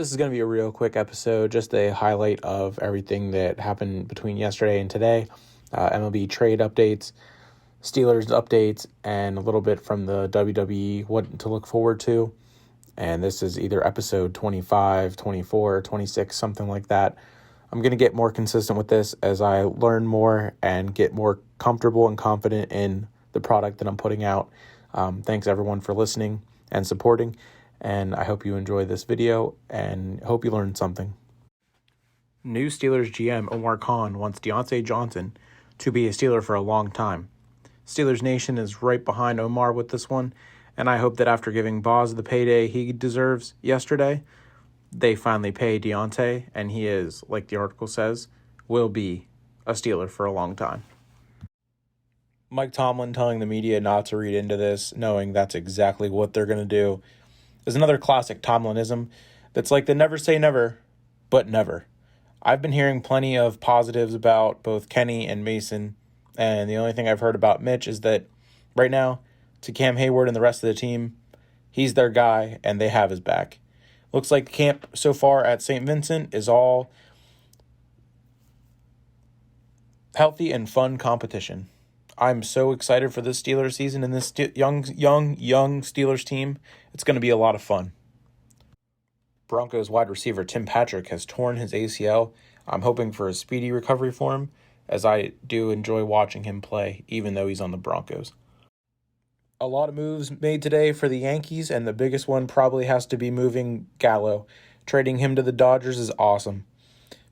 This is going to be a real quick episode, just a highlight of everything that happened between yesterday and today. MLB trade updates, Steelers updates, and a little bit from the WWE, what to look forward to. And this is either episode 25, 24, 26, something like that. I'm going to get more consistent with this as I learn more and get more comfortable and confident in the product that I'm putting out. Thanks everyone for listening and supporting. And I hope you enjoy this video and hope you learned something. New Steelers GM Omar Khan wants Deontay Johnson to be a Steeler for a long time. Steelers Nation is right behind Omar with this one, and I hope that after giving Boz the payday he deserves yesterday, they finally pay Deontay, and he is, like the article says, will be a Steeler for a long time. Mike Tomlin telling the media not to read into this, knowing that's exactly what they're going to do, is another classic Tomlinism that's like the never say never, but never. I've been hearing plenty of positives about both Kenny and Mason, and the only thing I've heard about Mitch is that right now, to Cam Hayward and the rest of the team, he's their guy and they have his back. Looks like the camp so far at St. Vincent is all healthy and fun competition. I'm so excited for this Steelers season and this young Steelers team. It's going to be a lot of fun. Broncos wide receiver Tim Patrick has torn his ACL. I'm hoping for a speedy recovery for him, as I do enjoy watching him play, even though he's on the Broncos. A lot of moves made today for the Yankees, and the biggest one probably has to be moving Gallo. Trading him to the Dodgers is awesome.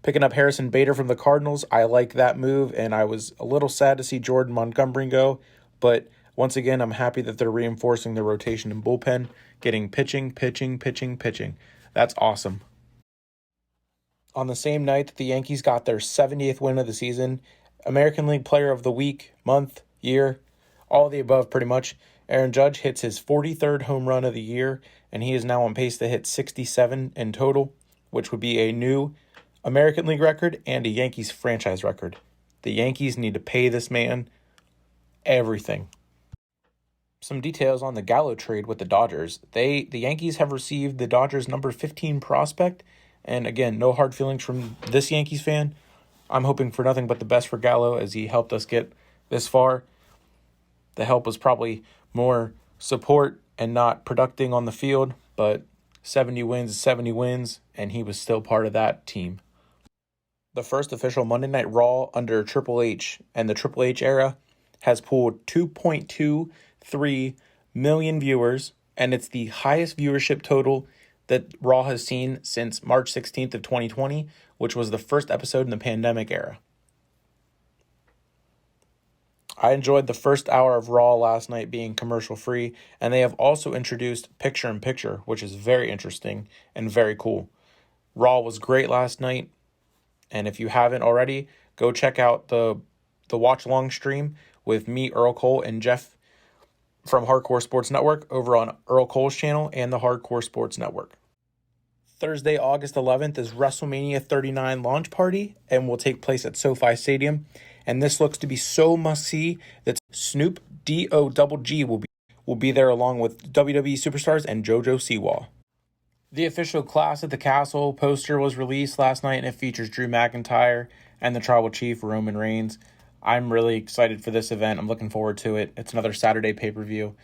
Picking up Harrison Bader from the Cardinals, I like that move, and I was a little sad to see Jordan Montgomery go, but once again, I'm happy that they're reinforcing the rotation and bullpen, getting pitching. That's awesome. On the same night that the Yankees got their 70th win of the season, American League Player of the Week, month, year, all of the above pretty much, Aaron Judge hits his 43rd home run of the year, and he is now on pace to hit 67 in total, which would be a new American League record and a Yankees franchise record. The Yankees need to pay this man everything. Some details on the Gallo trade with the Dodgers. The Yankees have received the Dodgers number 15 prospect, and again, no hard feelings from this Yankees fan. I'm hoping for nothing but the best for Gallo as he helped us get this far. The help was probably more support and not producing on the field, but 70 wins is 70 wins, and he was still part of that team. The first official Monday Night Raw under Triple H and the Triple H era has pulled 2.23 million viewers, and it's the highest viewership total that Raw has seen since March 16th of 2020, which was the first episode in the pandemic era. I enjoyed the first hour of Raw last night being commercial-free, and they have also introduced picture-in-picture, which is very interesting and very cool. Raw was great last night, and if you haven't already, go check out the watch-along stream with me, Earl Cole, and Jeff from Hardcore Sports Network over on Earl Cole's channel and the Hardcore Sports Network. Thursday, August 11th is WrestleMania 39 launch party and will take place at SoFi Stadium. And this looks to be so must-see that Snoop D-O-double-G will be there along with WWE superstars and JoJo Siwa. The official Clash at the Castle poster was released last night, and it features Drew McIntyre and the Tribal Chief Roman Reigns. I'm really excited for this event. I'm looking forward to it. It's another Saturday pay-per-view.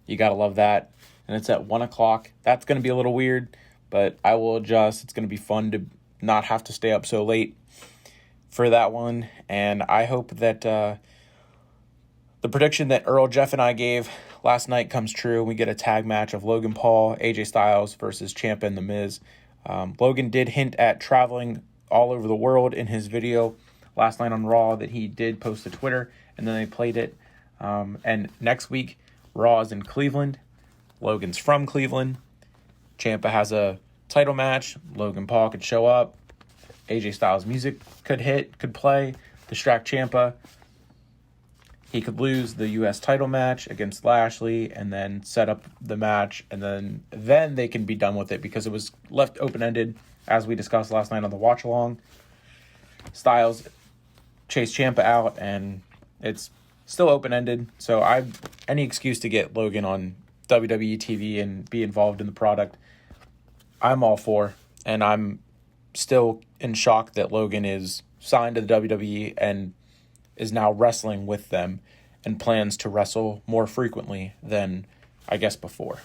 You got to love that. And it's at 1 o'clock. That's going to be a little weird, but I will adjust. It's going to be fun to not have to stay up so late for that one. And I hope that the prediction that Earl, Jeff, and I gave last night comes true. We get a tag match of Logan Paul, AJ Styles versus Ciampa and The Miz. Logan did hint at traveling all over the world in his video last night on Raw that he did post to Twitter, and then they played it. And next week, Raw is in Cleveland. Logan's from Cleveland. Ciampa has a title match. Logan Paul could show up. AJ Styles music could play, distract Ciampa. He could lose the U.S. title match against Lashley and then set up the match, and then they can be done with it because it was left open-ended, as we discussed last night on the watch-along. Styles chased Ciampa out, and it's still open-ended, so any excuse to get Logan on WWE TV and be involved in the product, I'm all for. And I'm still in shock that Logan is signed to the WWE and is now wrestling with them and plans to wrestle more frequently than, I guess, before.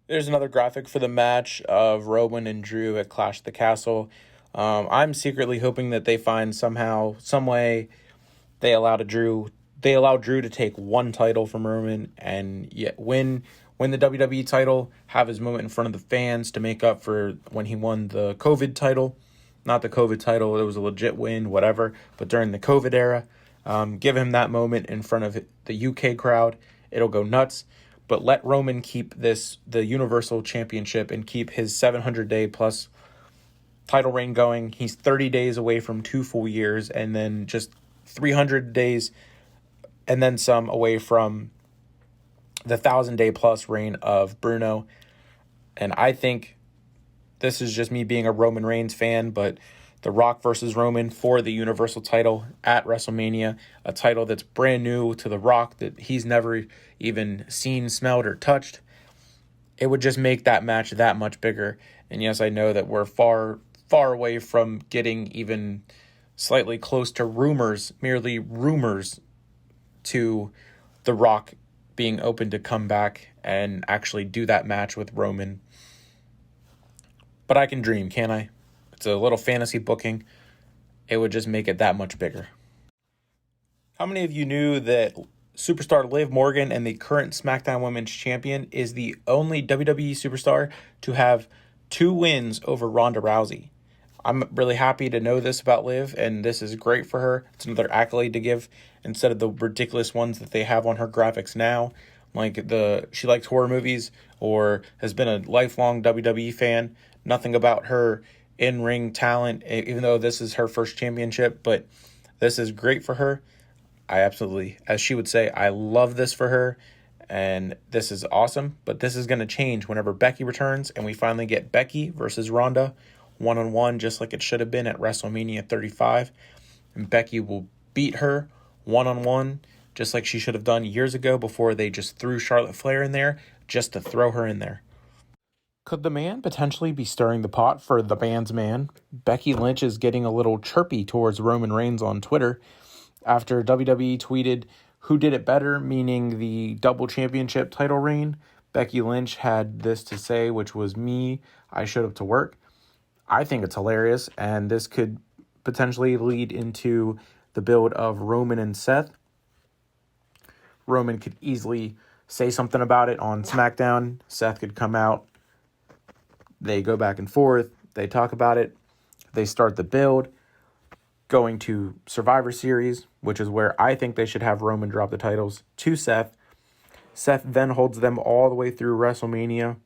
There's another graphic for the match of Rowan and Drew at Clash of the Castle. I'm secretly hoping that they find somehow, some way, they allow Drew to take one title from Roman and yet win the WWE title, have his moment in front of the fans to make up for when he won the COVID title. Not the COVID title, it was a legit win, whatever, but during the COVID era. Give him that moment in front of the UK crowd. It'll go nuts. But let Roman keep the Universal Championship, and keep his 700-day plus title reign going. He's 30 days away from 2 full years, and then just 300 days and then some away from the 1,000-day plus reign of Bruno. And I think this is just me being a Roman Reigns fan, but The Rock versus Roman for the Universal title at WrestleMania, a title that's brand new to The Rock, that he's never even seen, smelled, or touched. It would just make that match that much bigger. And yes, I know that we're far, far away from getting even slightly close to merely rumors, to The Rock being open to come back and actually do that match with Roman. But I can dream, can't I? It's a little fantasy booking. It would just make it that much bigger. How many of you knew that superstar Liv Morgan and the current SmackDown Women's Champion is the only WWE superstar to have 2 wins over Ronda Rousey? I'm really happy to know this about Liv, and this is great for her. It's another accolade to give instead of the ridiculous ones that they have on her graphics now. Like she likes horror movies or has been a lifelong WWE fan. Nothing about her in-ring talent, even though this is her first championship, but this is great for her. I absolutely, as she would say, I love this for her, and this is awesome, but this is going to change whenever Becky returns, and we finally get Becky versus Ronda one-on-one, just like it should have been at WrestleMania 35, and Becky will beat her one-on-one, just like she should have done years ago before they just threw Charlotte Flair in there, just to throw her in there. Could the man potentially be stirring the pot for the man's man? Becky Lynch is getting a little chirpy towards Roman Reigns on Twitter after WWE tweeted, "Who did it better?" meaning the double championship title reign. Becky Lynch had this to say, which was, "Me, I showed up to work." I think it's hilarious, and this could potentially lead into the build of Roman and Seth. Roman could easily say something about it on SmackDown. Seth could come out. They go back and forth. They talk about it. They start the build, going to Survivor Series, which is where I think they should have Roman drop the titles to Seth. Seth then holds them all the way through WrestleMania.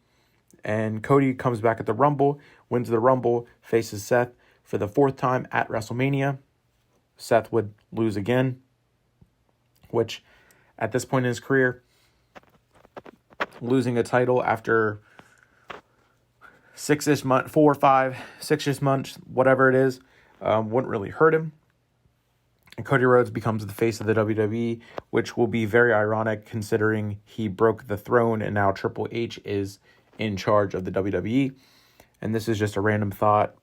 And Cody comes back at the Rumble, wins the Rumble, faces Seth for the 4th time at WrestleMania. Seth would lose again, which at this point in his career, losing a title after 6-ish months, 4 or 5, 6-ish months, whatever it is, wouldn't really hurt him. And Cody Rhodes becomes the face of the WWE, which will be very ironic considering he broke the throne and now Triple H is in charge of the WWE. And this is just a random thought.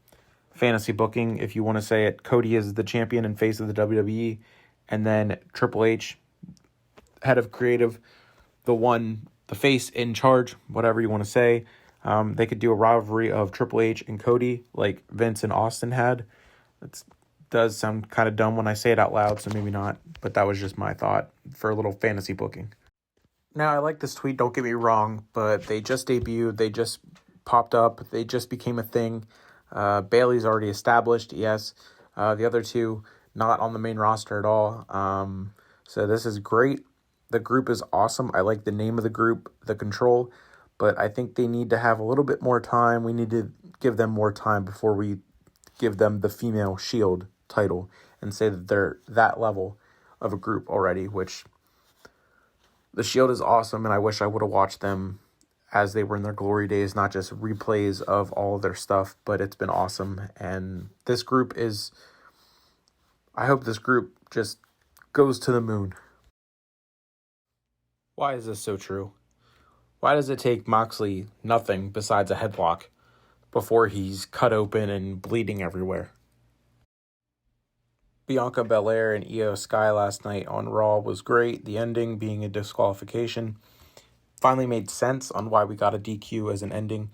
Fantasy booking, if you want to say it, Cody is the champion and face of the WWE, and then Triple H, head of creative, the face in charge, whatever you want to say. They could do a rivalry of Triple H and Cody like Vince and Austin had. It does sound kind of dumb when I say it out loud, so maybe not. But that was just my thought for a little fantasy booking. Now, I like this tweet, don't get me wrong, but they just debuted. They just popped up. They just became a thing. Bayley's already established, yes. The other two, not on the main roster at all. So this is great. The group is awesome. I like the name of the group, The Control. But I think they need to have a little bit more time. We need to give them more time before we give them the female Shield title and say that they're that level of a group already, which the Shield is awesome, and I wish I would have watched them as they were in their glory days, not just replays of all of their stuff, but it's been awesome. And this group I hope this group just goes to the moon. Why is this so true? Why does it take Moxley nothing besides a headlock before he's cut open and bleeding everywhere. Bianca Belair and Io Sky last night on Raw was great. The ending being a disqualification finally made sense on why we got a DQ as an ending,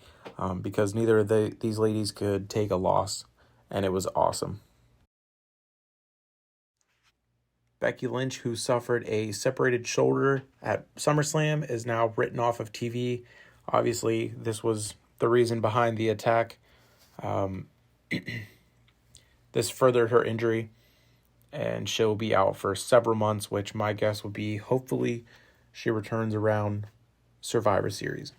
because neither of these ladies could take a loss, and it was awesome. Becky Lynch, who suffered a separated shoulder at SummerSlam, is now written off of TV. Obviously, this was the reason behind the attack. This furthered her injury, and she'll be out for several months, which my guess would be hopefully she returns around Survivor Series.